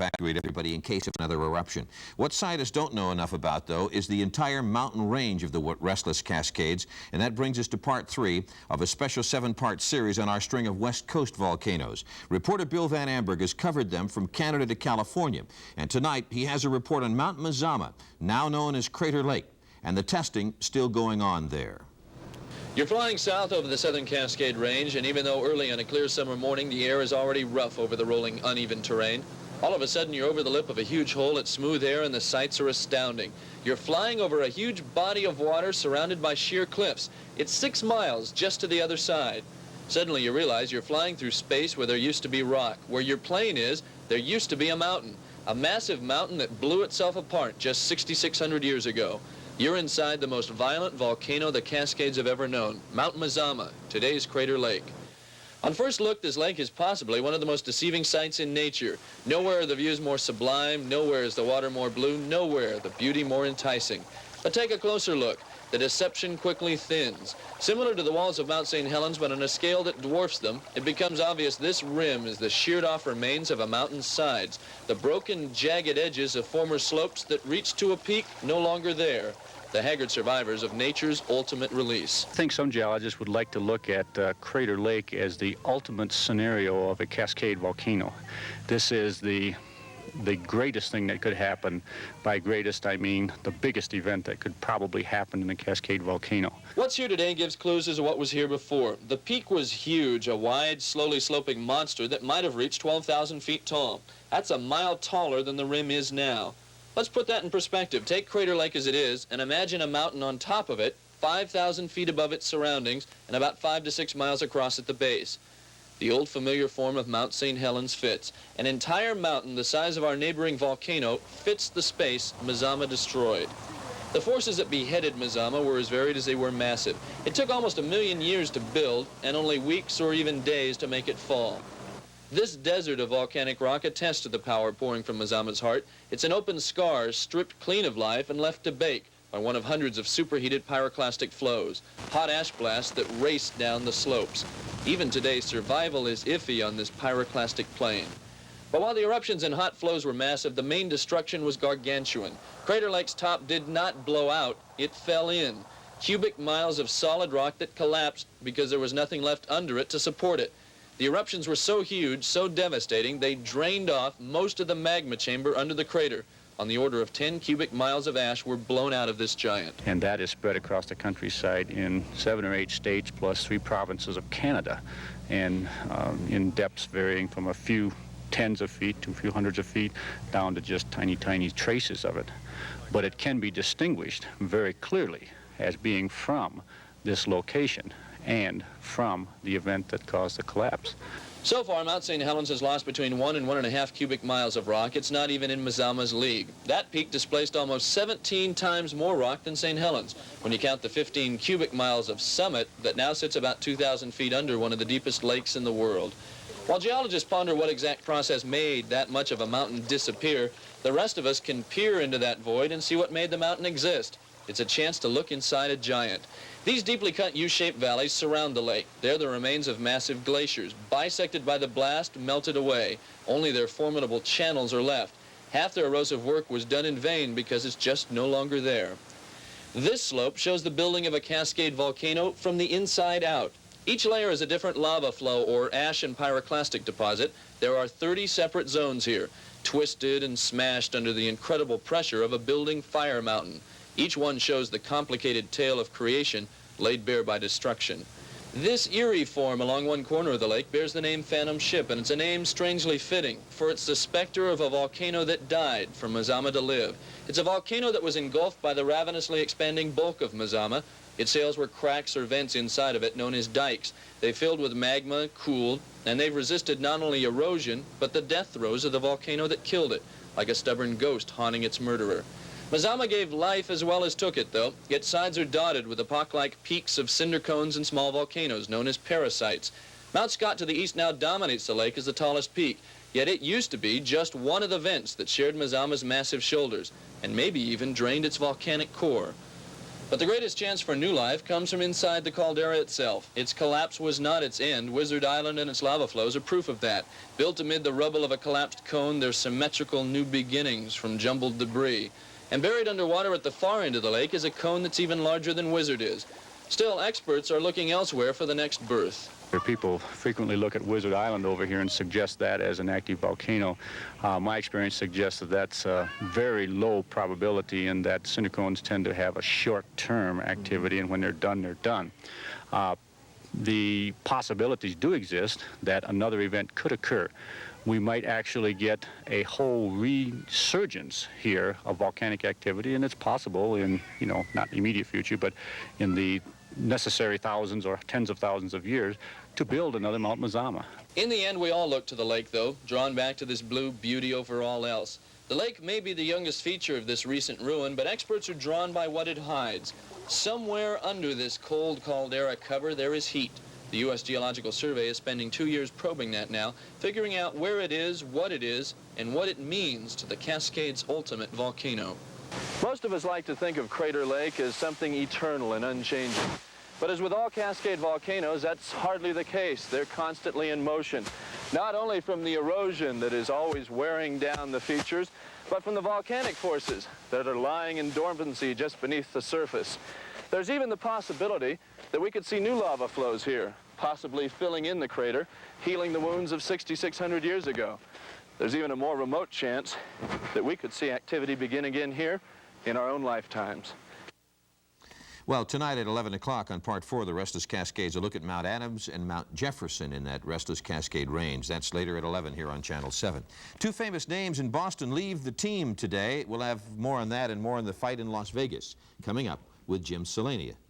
evacuate everybody in case of another eruption. What scientists don't know enough about, though, is the entire mountain range of the restless Cascades, and that brings us to part 3 of a special 7-part series on our string of West Coast volcanoes. Reporter Bill Van Amburg has covered them from Canada to California, and tonight he has a report on Mount Mazama, now known as Crater Lake, and the testing still going on there. You're flying south over the southern Cascade Range, and even though early on a clear summer morning the air is already rough over the rolling, uneven terrain, all of a sudden you're over the lip of a huge hole. It's smooth air and the sights are astounding. You're flying over a huge body of water surrounded by sheer cliffs. It's 6 miles just to the other side. Suddenly you realize you're flying through space where there used to be rock. Where your plane is, there used to be a mountain. A massive mountain that blew itself apart just 6,600 years ago. You're inside the most violent volcano the Cascades have ever known, Mount Mazama, today's Crater Lake. On first look, this lake is possibly one of the most deceiving sights in nature. Nowhere are the views more sublime, nowhere is the water more blue, nowhere the beauty more enticing. But take a closer look. The deception quickly thins. Similar to the walls of Mount St. Helens, but on a scale that dwarfs them, it becomes obvious this rim is the sheared-off remains of a mountain's sides, the broken, jagged edges of former slopes that reached to a peak no longer there. The haggard survivors of nature's ultimate release. I think some geologists would like to look at Crater Lake as the ultimate scenario of a Cascade volcano. This is the greatest thing that could happen. By greatest, I mean the biggest event that could probably happen in the Cascade volcano. What's here today gives clues as to what was here before. The peak was huge, a wide, slowly sloping monster that might have reached 12,000 feet tall. That's a mile taller than the rim is now. Let's put that in perspective. Take Crater Lake as it is and imagine a mountain on top of it, 5,000 feet above its surroundings, and about 5 to 6 miles across at the base. The old familiar form of Mount St. Helens fits. An entire mountain the size of our neighboring volcano fits the space Mazama destroyed. The forces that beheaded Mazama were as varied as they were massive. It took almost 1,000,000 years to build and only weeks or even days to make it fall. This desert of volcanic rock attests to the power pouring from Mazama's heart. It's an open scar stripped clean of life and left to bake by one of hundreds of superheated pyroclastic flows, hot ash blasts that race down the slopes. Even today, survival is iffy on this pyroclastic plain. But while the eruptions and hot flows were massive, the main destruction was gargantuan. Crater Lake's top did not blow out, it fell in. Cubic miles of solid rock that collapsed because there was nothing left under it to support it. The eruptions were so huge, so devastating, they drained off most of the magma chamber under the crater. On the order of 10 cubic miles of ash were blown out of this giant. And that is spread across the countryside in 7 or 8 states plus 3 provinces of Canada, and in depths varying from a few tens of feet to a few hundreds of feet down to just tiny, tiny traces of it. But it can be distinguished very clearly as being from this location and from the event that caused the collapse. So far, Mount St. Helens has lost between 1 and 1.5 cubic miles of rock. It's not even in Mazama's league. That peak displaced almost 17 times more rock than St. Helens, when you count the 15 cubic miles of summit that now sits about 2,000 feet under one of the deepest lakes in the world. While geologists ponder what exact process made that much of a mountain disappear, the rest of us can peer into that void and see what made the mountain exist. It's a chance to look inside a giant. These deeply cut U-shaped valleys surround the lake. They're the remains of massive glaciers, bisected by the blast, melted away. Only their formidable channels are left. Half their erosive work was done in vain because it's just no longer there. This slope shows the building of a Cascade volcano from the inside out. Each layer is a different lava flow or ash and pyroclastic deposit. There are 30 separate zones here, twisted and smashed under the incredible pressure of a building fire mountain. Each one shows the complicated tale of creation laid bare by destruction. This eerie form along one corner of the lake bears the name Phantom Ship, and it's a name strangely fitting, for it's the specter of a volcano that died for Mazama to live. It's a volcano that was engulfed by the ravenously expanding bulk of Mazama. Its sails were cracks or vents inside of it known as dikes. They filled with magma, cooled, and they've resisted not only erosion, but the death throes of the volcano that killed it, like a stubborn ghost haunting its murderer. Mazama gave life as well as took it, though. Its sides are dotted with epoch-like peaks of cinder cones and small volcanoes known as parasites. Mount Scott to the east now dominates the lake as the tallest peak, yet it used to be just one of the vents that shared Mazama's massive shoulders, and maybe even drained its volcanic core. But the greatest chance for new life comes from inside the caldera itself. Its collapse was not its end. Wizard Island and its lava flows are proof of that. Built amid the rubble of a collapsed cone, they're symmetrical new beginnings from jumbled debris. And buried underwater at the far end of the lake is a cone that's even larger than Wizard is. Still, experts are looking elsewhere for the next birth. People frequently look at Wizard Island over here and suggest that as an active volcano. My experience suggests that that's a very low probability and that cinder cones tend to have a short-term activity, and when they're done, they're done. The possibilities do exist that another event could occur. We might actually get a whole resurgence here of volcanic activity, and it's possible in, not immediate future, but in the necessary thousands or tens of thousands of years to build another Mount Mazama. In the end, we all look to the lake, though, drawn back to this blue beauty over all else. The lake may be the youngest feature of this recent ruin, but experts are drawn by what it hides. Somewhere under this cold caldera cover, there is heat. The U.S. Geological Survey is spending 2 years probing that now, figuring out where it is, and what it means to the Cascades' ultimate volcano. Most of us like to think of Crater Lake as something eternal and unchanging. But as with all Cascade volcanoes, that's hardly the case. They're constantly in motion, not only from the erosion that is always wearing down the features, but from the volcanic forces that are lying in dormancy just beneath the surface. There's even the possibility that we could see new lava flows here, possibly filling in the crater, healing the wounds of 6,600 years ago. There's even a more remote chance that we could see activity begin again here in our own lifetimes. Well, tonight at 11 o'clock on Part 4 of the Restless Cascades, a look at Mount Adams and Mount Jefferson in that Restless Cascade range. That's later at 11 here on Channel 7. Two famous names in Boston leave the team today. We'll have more on that and more on the fight in Las Vegas coming up with Jim Selenia.